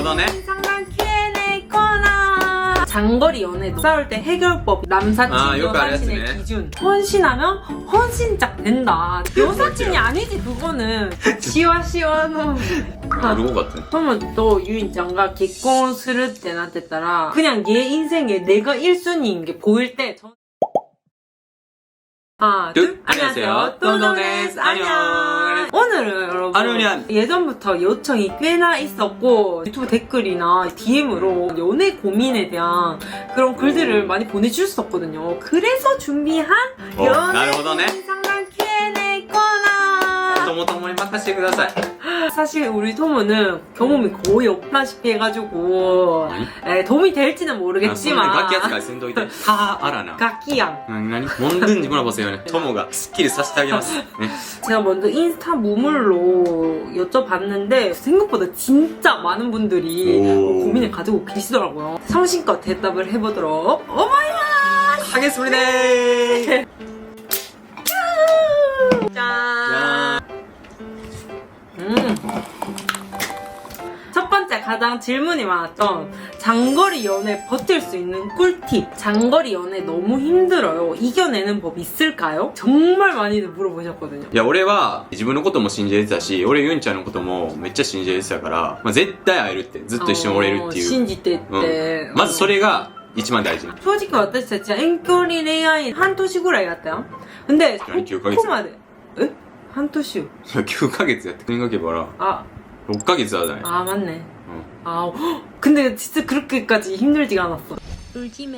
どね 상관 Q&A 코너. 장거리 연애 싸울 때 해결법 남사친 아, 요거 여사친의 알았네. 기준 헌신하면 헌신짝 된다. 여사친이 아니지 그거는. 시와시와노. ロゴ같은 トモとユインちゃんが結婚するってなってたら그냥 얘 인생에 내가 1순위인 게 보일 때 하나 둘 안녕하세요 또노데스 안녕. 오늘은 여러분 안녕. 예전부터 요청이 꽤나 있었고 유튜브 댓글이나 DM으로 연애 고민에 대한 그런 글들을 많이 보내주셨었거든요. 그래서 준비한 なるほどね 상담 Q&A 코너. ともともに任せてください 사실 우리 토모는 경험이 거의 없다시피 해가지고 도움이 될지는 모르겠지만楽器扱いせんといて다 알아 나 각기양.何뭔든지 물어보세요 토모가 스킬을させてあげますね 제가 먼저 인스타 무물로 여쭤봤는데 생각보다 진짜 많은 분들이 오. 고민을 가지고 계시더라고요. 성심껏 대답을 해보도록 오마이갓! 하겠습니다 짠! 첫 번째 가장 질문이 많았던 장거리 연애 버틸 수 있는 꿀팁. 장거리 연애 너무 힘들어요. 이겨내는 법 있을까요? 정말 많이들 물어보셨거든요. いや俺は自分のことも信じれてたし俺ユンちゃんのこともめっちゃ信じれてたから、まあ、絶対会えるってずっと一緒におれるっていう、 신지때 まずそれが一番大事 솔직히 私たちは遠距離恋愛半年ぐらいやったよ. 근데 9ヶ月 코마데 에? 한토시요. 9ヶ月やって생각해봐라 아, 6ヶ月하잖아요 아 맞네. 응. 아, 헉, 근데 진짜 그렇게까지 힘들지가 않았어. 울지 마.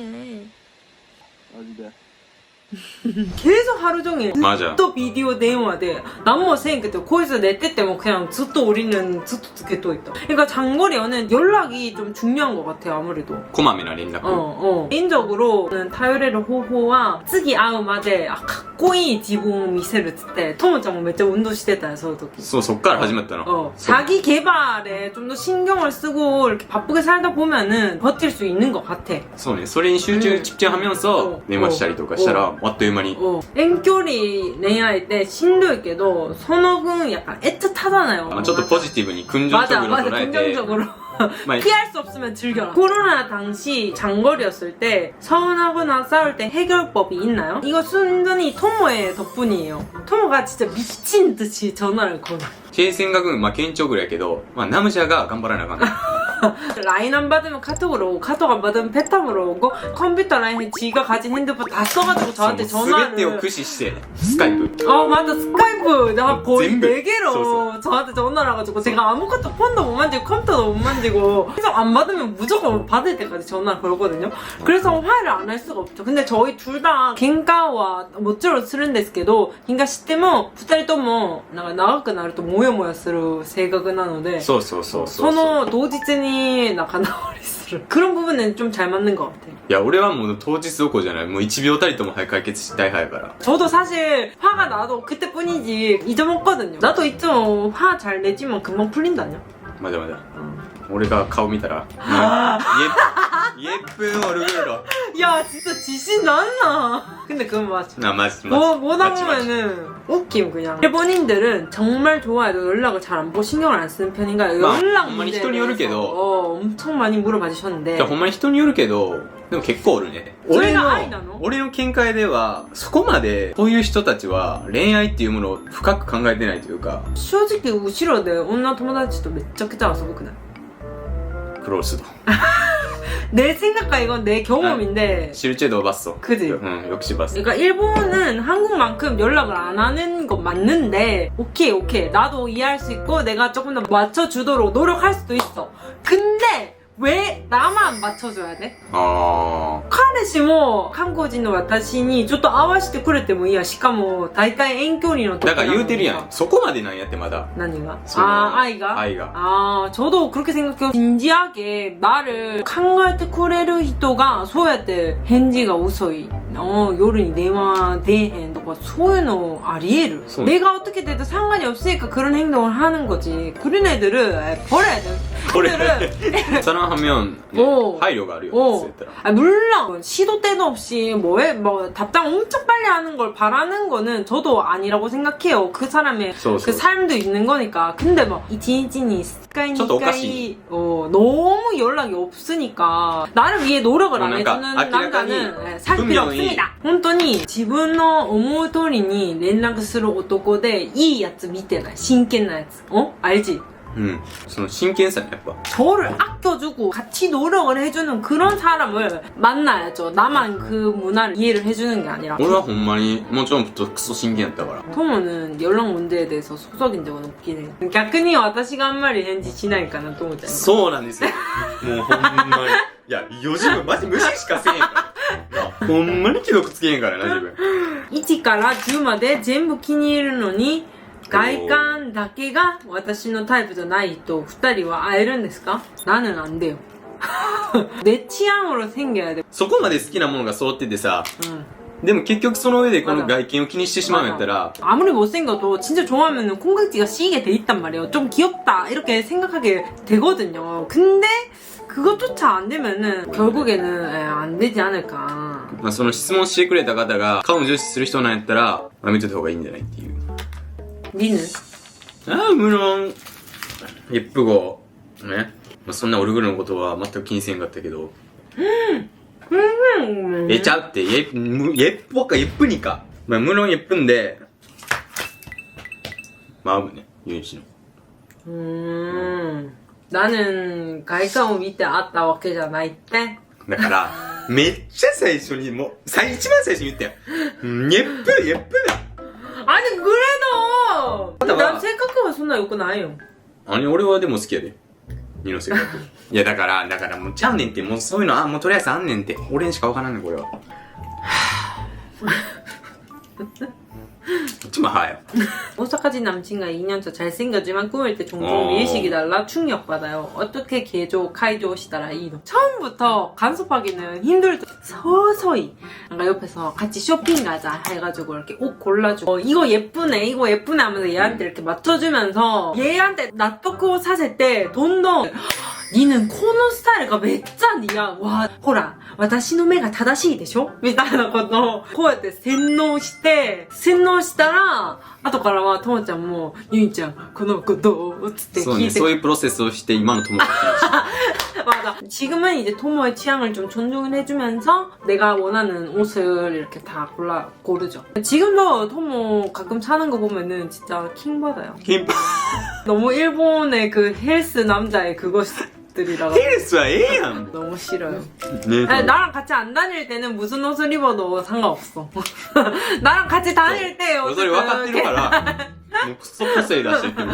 계속 하루 종일 맞아. 또 비디오 대화で何もせんけど거기서寝てても그냥ずっと우리는ずっとつけといた. 그러니까 장거리 연애는 연락이 좀 중요한 것 같아요 아무래도. こまめな連絡 개인적으로는 타요레르 호호와 次会うまでかっこいい自分を見せるっつってトモちゃんもめっちゃ運動してたよその時. そうそっから始まったの 자기 개발에 좀 더 신경을 쓰고 이렇게 바쁘게 살다 보면은 버틸 수 있는 것 같아. そうねそれに集中집중하면서電話したりとかしたらあっという間に 遠距離恋愛ってしんどいけどその分약간 애틋하잖아요. まあちょっとポジティブに긍정적으로 맞아, 맞아, 捉えて 긍정적으로. 막 피할 수 없으면 즐겨라. 코로나 당시 장거리였을 때 서운하거나 싸울 때 해결법이 있나요? 이거 순전히 토모의 덕분이에요. 토모가 진짜 미친 듯이 전화를 걸어. 経線がまあ堅調ぐらいやけど、まあ、ナムシャが頑張らなあかんね 라인 안 받으면 카톡으로 오고 카톡 안 받으면 페탐으로 오고 컴퓨터 라인에 지가 가진 핸드폰 다 써가지고 저한테 全てを 전화를 駆使してスカイプ 맞아 스카이프 내가 거의 전부. 4개로 저한테 전화를 해가지고 제가 아무것도 폰도 못 만지고 컴퓨터도 못 만지고 계속 안 받으면 무조건 받을 때까지 전화를 걸거든요. 그래서 화해를 안 할 수가 없죠. 근데 저희 둘 다 겐가와 모쪼로 쓰는ですけど 겐가 시때모 2人とも長くなるとモヤモヤする性格なのでそうそうそうそうその同日に仲直りする 그런 부분은 좀 잘 맞는 것 같아요. いや俺はもう当日どころじゃないもう1秒たりとも早く解決したい派やから 저도 사실 화가 나도 그때뿐이지 잊어먹거든요. 나도 있죠. 화 잘 내지만 금방 풀린다뇨. まだまだ俺が顔見たら예쁜 얼굴로 야 진짜 지신 났나. 근데 그건 맞아. 나 맞지 뭐 나보면은 웃김 그냥. 일본인들은 정말 좋아해도 연락을 잘 안 보고 신경을 안 쓰는 편인가요? 마, 연락ほんまに 문제에 人によるけど 대해서 엄청 많이 물어봐 주셨는데 ほんまに人によるけどでも結構おるねそれが愛なの？俺の見解ではそこまでこういう人たちは恋愛っていうものを深く考えてないというか 솔직히後ろで女友達とめっちゃくちゃ遊ぶくない? 크로스도 내 생각과 이건 내 경험인데 실제도 봤어 그지? 응 역시 봤어 그러니까 일본은 한국만큼 연락을 안 하는 건 맞는데 오케이 나도 이해할 수 있고 내가 조금 더 맞춰주도록 노력할 수도 있어. 근데 왜 나만 맞춰줘야 돼? 彼氏も韓国人の私にちょっと合わせてくれてもいいや。しかも大体遠距離の時だから言うてるやんそこまでなんやってまだ 何が? 아이가? 저도 그렇게 생각해요. 진지하게 나를 考えてくれる人がそうやって返事が遅い夜に電話出えへんとかそういうのあり得るそう 내가 어떻게 돼도 상관이 없으니까 그런 행동을 하는 거지 그런 애들을 버려야 돼 애들을 사랑하면 오.配慮があるよ 어. そうやったら 아, 물론 시도 때도 없이 뭐 답장 엄청 빨리 하는 걸 바라는 거는 저도 아니라고 생각해요. 그 사람의そうそう 그 삶도 있는 거니까. 근데 막 이치니치니 스카이 저도 니까이 너무 연락이 없으니까 나를 위해 노력을 안 뭔가 해주는 아키라카니 남자는 사귈 필요 분명히 없습니다. 本当に自分の思う通りに連絡する男でいいやつ見てない真剣なやつ 알지?その真剣さねやっぱ 저를 아껴주고 같이 노력을 해주는 그런 사람을 만나야죠. 나만 그 문화를 이해를 해주는 게 아니라. 俺はほんまにもちろんクソ真剣やったから 토모는 연락 문제에 대해서 속썩인 적은 없긴 해요. 逆に私があんまり返事しないかなと思っちゃう。そうなんですよもうほんまにいや4時分マジ無視しかせえへんからほんまに既読つけへんからな自分1から10まで全部気に入るのに外観だけが私のタイプじゃないと2人は会えるんですか? 나는 안 돼요. 내 취향으로 생겨야 돼. そこまで好きなものが揃っててさ 응. でも結局その上でこの外見を気にしてしまうんやったら 아무리 못생겨도 진짜 좋아하면 콩깍지가 씌게 돼 있단 말이에요. 좀 귀엽다 이렇게 생각하게 되거든요. 근데 그것조차 안 되면은 결국에는 안 되지 않을까. まあその質問してくれた方が顔を重視する人なんやったらやめといた方がいいんじゃないっていう 니는? 아 물론 예쁘고 네? 뭐そんな 얼굴のことは全く気にせんかったけど 짜って 예쁘니까 물론 예쁜데 마음은 유인씨는 나는 가이카오 밑에 아따 와케잖아 이때 だからめっちゃ最初にもう一番最初に言ったよ예쁘 아니 그래도 맞아, 난 맞아. 생각하면 손나 욕고 나요. 아니俺はでも好きやでニの性格いやだからもうちゃうねんってもうそういうのもうとりあえずあんねんって俺にしかわからんねんこれは좀 하요. 오사카지 남친과 2년차 잘생겼지만 꾸밀 때 종종 미의식이 달라 충격받아요. 어떻게 개조, 카이조 시다라 이노. 처음부터 간섭하기는 힘들죠. 서서히 뭔가 옆에서 같이 쇼핑 가자 해가지고 이렇게 옷 골라주고 이거 예쁘네 하면서 얘한테 이렇게 맞춰주면서 얘한테 나토크 옷 사실 때 돈도 니는 코노 스타일가 몇 잔이야? 와, 호라, 私の目が正しいでしょみたいなことをこうやって洗脳したら後からはともちゃんもゆいちゃんこの子どうつって聞いてそういうプロセスをして今の友達 맞아. 지금은 이제 토모의 취향을 좀 존중을 해주면서 내가 원하는 옷을 이렇게 다 고르죠. 지금도 토모 가끔 사는 거 보면은 진짜 킹 받아요. 너무 일본의 그 헬스 남자의 그것들이라고. 헬스야 애야. 너무 싫어요. 네. 아니, 나랑 같이 안 다닐 때는 무슨 옷을 입어도 상관없어. 나랑 같이 다닐 때 옷을 와카티루からもうクソ個性出してってる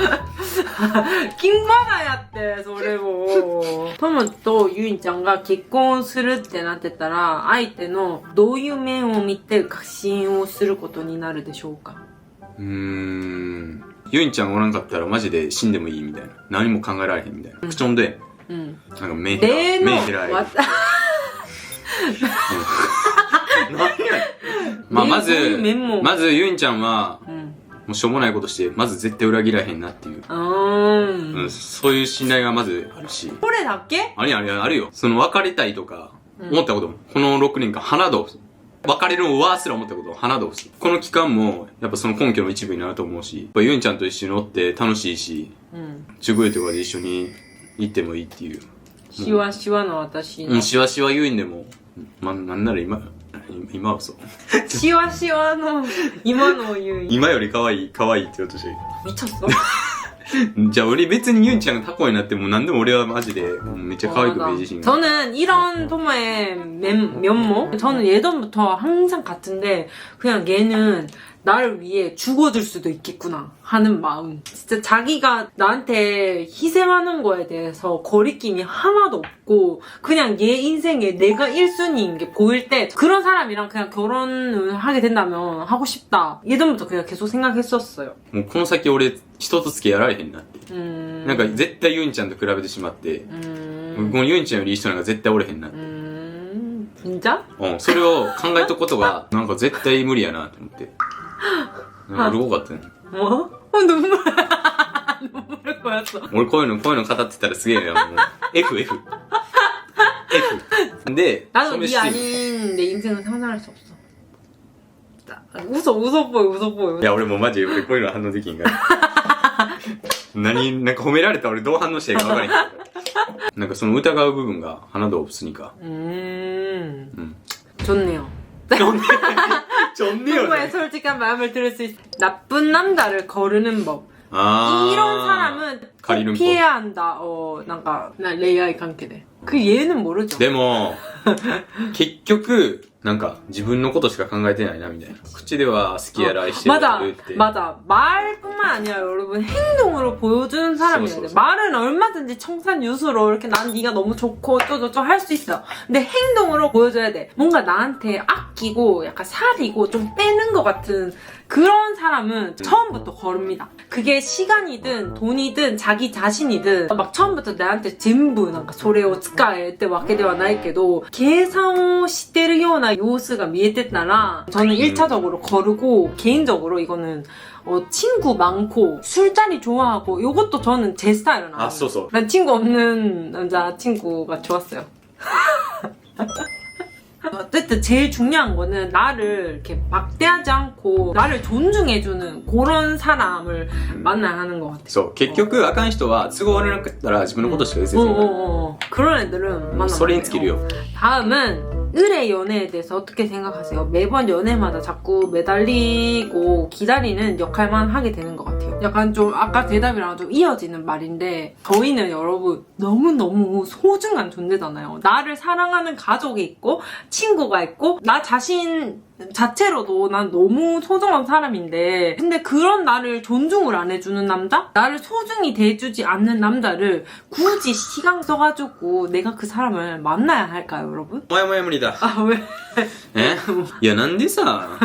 金花やってそれをトモとユイちゃんが結婚するってなってたら相手のどういう面を見て確信をすることになるでしょうかユイちゃんおらんかったらマジで死んでもいいみたいな何も考えられへんみたいな口調でなんか目開いまあまずユイちゃんはもうしょうもないことしてまず絶対裏切らへんなっていうそういう信頼がまずあるしこれだけあるよその別れたいとか思ったこともこの6年間花道別れるのわーすら思ったこと花道この期間もやっぱその根拠の一部になると思うしやっぱユイちゃんと一緒におって楽しいし中古とかで一緒に行ってもいいっていうシワシワの私のシワシワユインでもなんなら今はそうシワシワの今のユイ今より可愛いって言おうとしてる미쳤어じゃあ俺別にユンちゃんがタコになっても何でも俺はマジでめっちゃ可愛く見え自信 저는 이런 토모의 면모 저는 예전부터 항상 같은데 그냥 얘는 나를 위해 죽어줄 수도 있겠구나 하는 마음 진짜 자기가 나한테 희생하는 거에 대해서 거리낌이 하나도 없고 그냥 얘 인생에 내가 1순위인 게 보일 때 그런 사람이랑 그냥 결혼을 하게 된다면 하고 싶다 예전부터 그냥 계속 생각했었어요 もうこの先俺人と付き合いられへんなってなんか絶対ユンちゃんと比べてしまってこのユンちゃんよりいい人なんか絶対おれへんなって 진짜? それを考えとくことがなんか絶対無理やなと思ってなんかうるごかったね 뭐? 눈물 눈물 고였어. 俺こういうの語ってたらすげえなもう F 근데 나도 네 아닌 내 인생은 상상할 수 없어. 웃어 보여. いや俺もうマジ俺こういうの反応できんからなんか褒められたら俺どう反応していいか分からへんなんかその疑う部分が花道없으니까 좋네요. 좋네요. 누구의 솔직한 마음을 들을 수 있어. 나쁜 남자를 거르는 법. 아. 이런 사람은 꼭 피해야 한다. 뭔가 레이아이 관계대. 그 얘는 모르죠. でも結局なんか自分のことしか考えてないなみたいな口では好きやら愛してるって言って 맞아. 말뿐만 아니라 여러분 행동으로 보여주는 사람이어야 돼. 말은 얼마든지 청산유수로 이렇게 난 네가 너무 좋고 어쩌고저쩌고 할 수 있어. 근데 행동으로 보여줘야 돼. 뭔가 나한테 아끼고 약간 사리고 좀 빼는 것 같은 그런 사람은 처음부터 거릅니다. 그게 시간이든 돈이든 자기 자신이든 막 처음부터 나한테 전부なんかそれを使えってわけではないけど計算をしてるような様子が見えてたら 저는 1차적으로 거르고 개인적으로 이거는 친구 많고 술자리 좋아하고 이것도 저는 제 스타일은 아니에요. 아, 써서. 난 친구 없는 남자친구가 좋았어요. 어쨌든 제일 중요한 거는 나를 이렇게 막대하지 않고 나를 존중해주는 그런 사람을 만나야 하는 것 같아. そう結局あかん人は都合悪なかったら自分のことしか言ってない 그런 애들은 만나. それに尽きるよ 다음은 의뢰 연애에 대해서 어떻게 생각하세요? 매번 연애마다 자꾸 매달리고 기다리는 역할만 하게 되는 것 같아요. 약간 좀 아까 대답이랑 좀 이어지는 말인데 저희는 여러분 너무너무 소중한 존재잖아요. 나를 사랑하는 가족이 있고 친구가 있고 나 자신 자체로도 난 너무 소중한 사람인데 근데 그런 나를 존중을 안 해주는 남자? 나를 소중히 대해주지 않는 남자를 굳이 시간 써가지고 내가 그 사람을 만나야 할까요, 여러분? もやもや無理だ 아 왜? えいやなんでさ、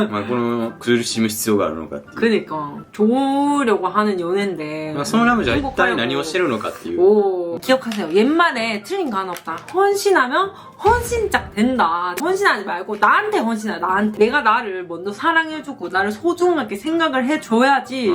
まあ、この苦しむ必要があるのかっていう 그니까 좋으려고 하는 연애인데 その남자は一体何をしてるのかっていう 오, 기억하세요. 옛말에 틀린 거 하나 없다. 헌신하면 헌신짝 된다. 헌신하지 말고 나한테 헌신하자. 나한테. 내가 나를 먼저 사랑해주고 나를 소중하게 생각을 해줘야지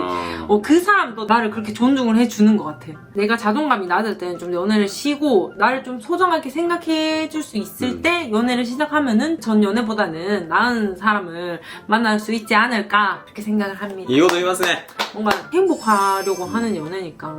그 사람도 나를 그렇게 존중을 해주는 것 같아. 내가 자존감이 낮을 때는 좀 연애를 쉬고 나를 좀 소중하게 생각해줄 수 있을 때 연애를 시작하면은 전 연애보다는 나은 사람을 만날 수 있지 않을까 그렇게 생각을 합니다. いいこと言いますね 뭔가 행복하려고 하는 연애니까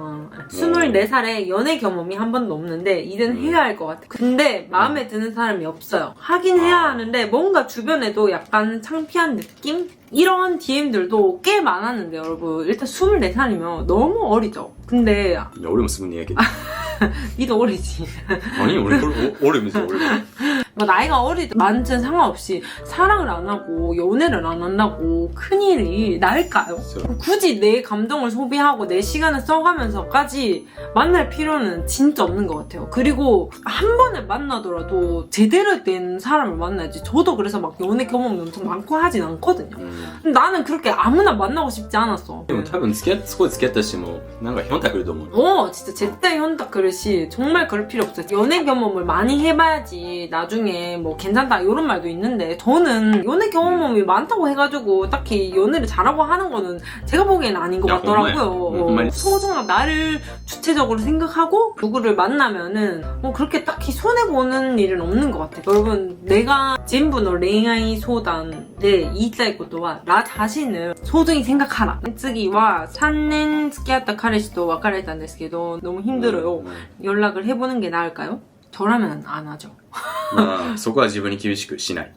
24살에 연애 경험이 한 번도 없는데 이제는 해야 할 것 같아. 근데 마음에 드는 사람이 없어요. 하긴 해야 하는데 뭔가 주변에도 약간 창피한 느낌? 이런 DM들도 꽤 많았는데 여러분 일단 24살이면 너무 어리죠. 근데 いや俺もすぐにやけど 니도 어리지. 아니俺めっちゃ俺 뭐 나이가 어리든 많든 상관없이 사랑을 안 하고 연애를 안 한다고 큰일이 날까요? 굳이 내 감정을 소비하고 내 시간을 써가면서까지 만날 필요는 진짜 없는 것 같아요. 그리고 한 번에 만나더라도 제대로 된 사람을 만나야지. 저도 그래서 막 연애 경험이 엄청 많고 하진 않거든요. 근데 나는 그렇게 아무나 만나고 싶지 않았어. でも多分そこで付き合った人もなんかひょんたくると思う 진짜 제때 현딱 그릇이 정말 그럴 필요 없어요. 연애 경험을 많이 해봐야지 나중에 뭐 괜찮다 이런 말도 있는데 저는 연애 경험이 많다고 해가지고 딱히 연애를 잘하고 하는 거는 제가 보기엔 아닌 것 같더라고요. 소중한 나를 주체적으로 생각하고 누구를 만나면은 그렇게 딱히 손해보는 일은 없는 것 같아요. 여러분 내가 전부の恋愛相談で言いたいことは나 자신을 소중히 생각하라. 次は3年付き合った彼氏と別れたんですけど 너무 힘들어요. 연락을 해보는 게 나을까요? 저라면 안 하죠. まあそこは自分に厳しくしない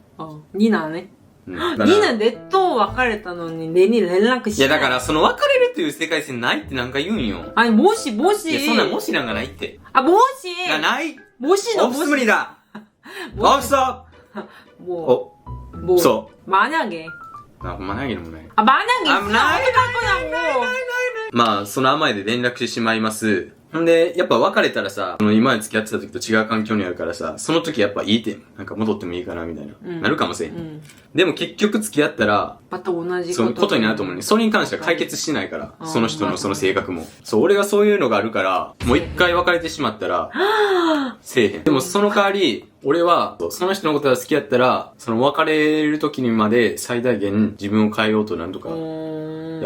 니는 안 해? だから 니는 내 또 別れたのに내に連絡しないいやだからその別れるっていう世界線ないってなんか言うんよ 아니 모시 いやそんなもしなんかないって 아 모시 いやない 모시 オフス無理だオフストップ 뭐 おそう 만약에 あほんまないのもない 아 만약에 아, 있으면 어떡할 거냐고 まあその甘えで連絡してしまいますんで、やっぱ別れたらさ、今まで付き合ってた時と違う環境にあるからさ、その時やっぱいいって、なんか戻ってもいいかな、みたいな、なるかもしれん。でも結局付き合ったら、また同じそういうことになると思うね。それに関しては解決してないから、その人のその性格も。そう、俺がそういうのがあるから、もう一回別れてしまったら、せえへん。でもその代わり、俺は、その人のことが好きやったら、その別れる時にまで最大限自分を変えようとなんとか、や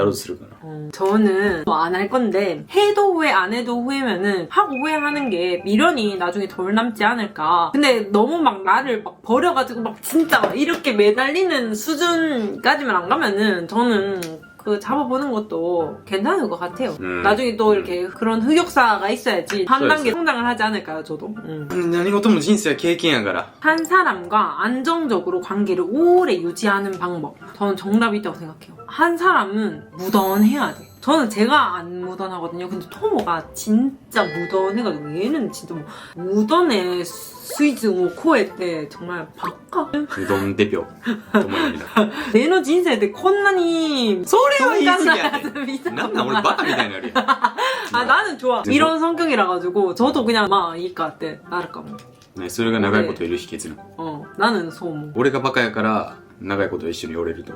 ろうとするかな。저는 뭐 안 할 건데 해도 후회 안 해도 후회면은 하고 후회하는 게 미련이 나중에 덜 남지 않을까. 근데 너무 막 나를 막 버려가지고 막 진짜 막 이렇게 매달리는 수준까지만 안 가면은 저는 그 잡아보는 것도 괜찮을 것 같아요. 나중에 또 이렇게 그런 흑역사가 있어야지 한 단계 성장을 하지 않을까요, 저도? 何事も人生は経験やから. 한 사람과 안정적으로 관계를 오래 유지하는 방법. 저는 정답이 있다고 생각해요. 한 사람은 무던해야 돼. 저는 제가 안 무던하거든요. 근데 토모가 진짜 무던해가지고 얘는 진짜 뭐 무던해 스위즈 뭐 코에 때 정말 바까. 무던 대표 토모입니다. 俺の人生でこんなにそれは言い過ぎやね。なんなん俺バカみたいになるやん。 아 나는 좋아. 이런 성격이라 가지고 저도 그냥 막 이까ってなるかも. 네, それが長いこといる秘訣なの. 나는そう思う. 俺がバカやから長いこと一緒におれると.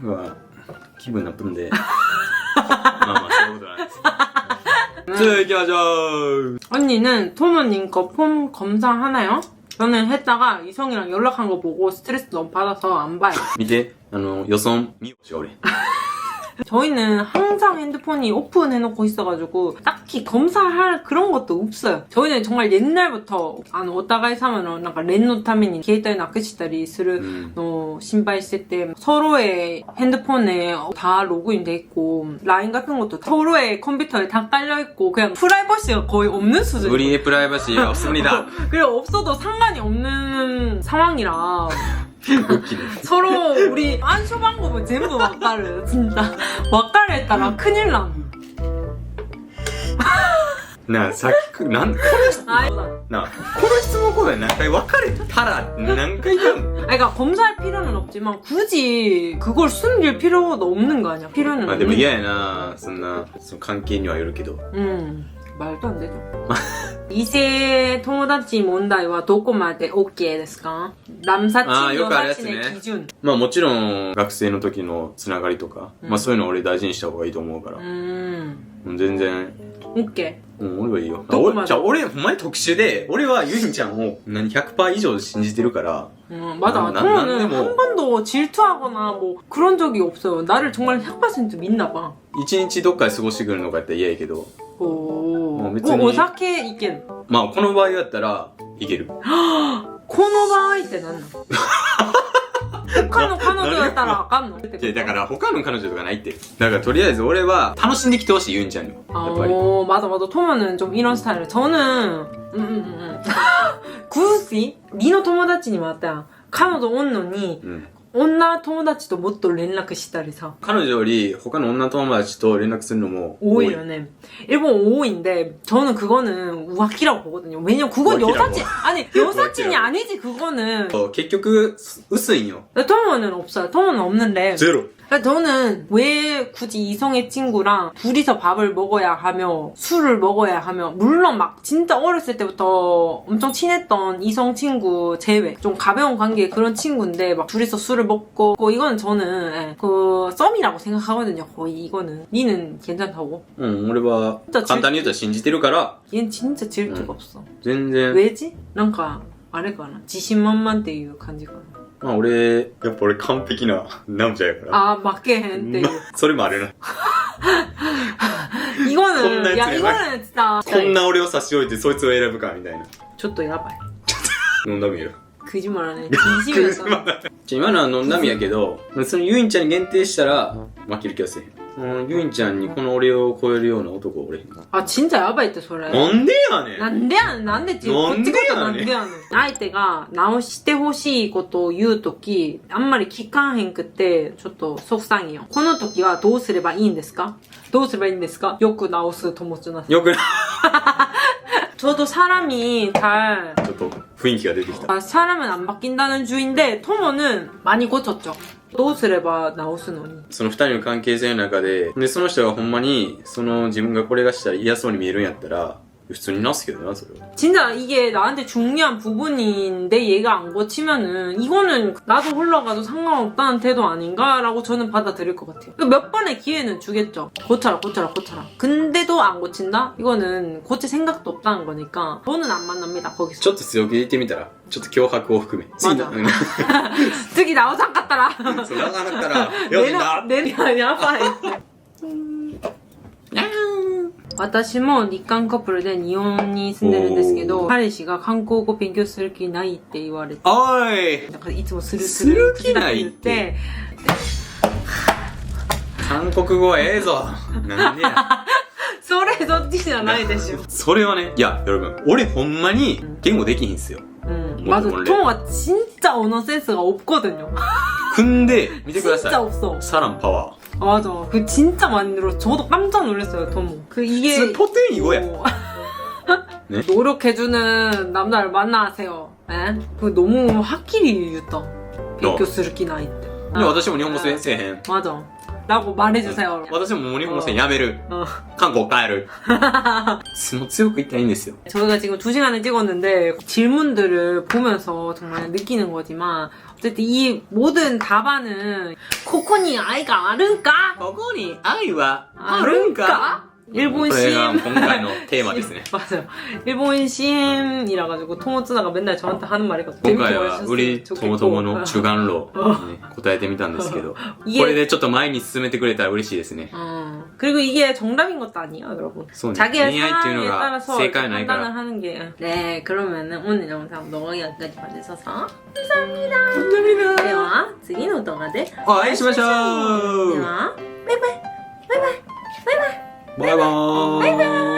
うわ気分나쁜데. まあまあそういうことなんです。 자, 이겨줘. 언니는 토모님 거 폼 검사하나요? 저는 했다가 이성이랑 연락한 거 보고 스트레스 너무 받아서 안 봐요. 見て、予想見ようし俺. 저희는 항상 핸드폰이 오픈해놓고 있어가지고 딱히 검사할 그런 것도 없어요. 저희는 정말 옛날부터 오互い様のなんか連のために携帯なくしたりするのを心配してて 서로의 핸드폰에 다 로그인 돼 있고 라인 같은 것도 서로의 컴퓨터에 다 깔려 있고 그냥 프라이버시가 거의 없는 수준. 우리의 프라이버시가 없습니다. 그리고 없어도 상관이 없는 상황이라. 웃기네. 서로 우리 안쇼 방법은 전부 왁가르 진짜 왁가르 했다라 큰일 남. なあ、さっき、これ、なあ、この質問答え何回別れたら何回言うの? 그러니까 검사할 필요는 없지만 굳이 그걸 숨길 필요도 없는 거 아니야? 필요는 아, でも嫌やな、そんな、その関係にはよるけど. 말도 안 되죠. 異性友達問題はどこまで OK ですか? 남사친, 여사친의 기준. まあもちろん学生の時のつながりとか、まあそういうの俺大事にした方がいいと思うから。全然。OK。俺はいいよ。じゃあ俺、ほんまに特殊で、俺はユインちゃんを100%以上信じてるから。맞아. 저는 한 번도 질투하거나 뭐 그런 적이 없어요. 나를 정말 100% 믿나 봐. 一日どっかで過ごしてくるのかやったら嫌やけど。別にお酒いける。まあこの場合だったらいける。この場合って何なの？他の彼女だったらあかんの？いやだから他の彼女とかないって。だからとりあえず俺は楽しんできてほしいユンちゃんにも。やっぱり。맞아. 토모는 좀 이런 스타일이에요. 저는 굳이 니노 友達にもあったやん。彼女おんのに女友達ともっと連絡したりさ.彼女より他の女友達と連絡するのも오히려 네. 일본 多い인데 저는 그거는 우악이라고 보거든요. 왜냐면 그건 여사친 아니 여사친이 아니지 그거는.結局薄いんよ. 토모는 없어요. 토모는 없는데. 제로. 저는 왜 굳이 이성의 친구랑 둘이서 밥을 먹어야 하며 술을 먹어야 하며 물론 막 진짜 어렸을 때부터 엄청 친했던 이성 친구 제외 좀 가벼운 관계의 그런 친구인데 막 둘이서 술을 먹고 이거는 저는 그 썸이라고 생각하거든요. 거의 이거는. 니는 괜찮다고? 응, 俺は簡単に言うと信じてるから 얘는 진짜 질투가 없어. 全然 왜지? 뭔가 아래가나 지신만만っていう感じかな. まあ俺、やっぱ俺完璧な남자やから。 아, 맞게へんっていう. それもあるな。 이거는, 야, 이거는 진짜. こんな俺を差し置いてそいつを選ぶかみたいな。 ちょっとやばい. 飲んだみよ。 거짓말하네. 진심이었어. 今のは飲んだみやけど、そのユインちゃんに限定したら負ける気がする。ユインちゃんにこの俺を超えるような男俺。 아, 진짜 야바이って それ. なんでやねん。なんでやねん。なんでっていう。こっちこそなんでやねん。相手が直してほしいことを言うとき、あんまり聞かへんくって、ちょっと속상해요。この時はどうすればいいんですか？どうすればいいんですか？よく直す友達な。よく저도 사람이 잘. ちょっと雰囲気が出てきた。 사람은 안 바뀐다는 주의인데 토모는 많이 고쳤죠. どうすれば直すのに。その二人の関係性の中で、で、その人がほんまに、自分がこれがしたら嫌そうに見えるんやったら、普通に直すけどな、それは。 진짜 이게 나한테 중요한 부분인데 얘가 안 고치면은 이거는 나도 흘러가도 상관없다는 태도 아닌가라고 저는 받아들일 것 같아요. 몇 번의 기회는 주겠죠. 고쳐라. 근데도 안 고친다? 이거는 고칠 생각도 없다는 거니까 저는 안 만납니다, 거기서. ちょっと強気で言ってみたら、ちょっと脅迫を含め。次だ。次나오지 않겠더라. そう、長かったら、よしな。 やばい。私も日韓カップルで日本に住んでるんですけど、彼氏が韓国語勉強する気ないって言われて、おい、だからいつもする気ないって韓国語はええぞ。なんでや。それそっちじゃないでしょ。それはね、いや、여러분、俺ほんまに言語できひんすよ。 맞아. 통화 진짜 언어 센스가 없거든요. 근데見てくだ 진짜 さい。 없어. 사람 파워. 맞아. 그 진짜 많이 늘었어. 저도 깜짝 놀랐어요, 토모. 그 이게 포텐 이거야. 네? 노력해주는 남자를 만나세요. 에? 그 너무 확실히言った.勉強する気ないって. で、私も日本語せえへん。 맞아. 라고 말해주세요. 私ももう日本語せんやめる。 韓国帰る。もう強く言ったらいいんですよ。 저희가 지금 2시간을 찍었는데 질문들을 보면서 정말 느끼는 거지만 어쨌든 이 모든 답안은 코코니 아이가 아른까? ここに愛は 아른까? 일본 これが CM 今回のテーマですね。 맞아요. 일본 CM이라 가지고 토모츠나가 맨날 저한테 하는 말이거든요. 今回は우리友々の主眼論、ね、答えてみたんですけど、 이게 これでちょっと前に進めてくれたら嬉しいですね。 그리고 이게 정답인 것도 아니에요, 여러분. 손. 자기의恋愛っていうのが 상황에 따라서 正解ないから 판단을 하는 게. 네, 그러면은 오늘 영상 너무 여기까지 봐주셔서 감사합니다. 감사합니다. では次の動画でお会いしましょう。ではバイバイバイバイバイバイバイバーイ。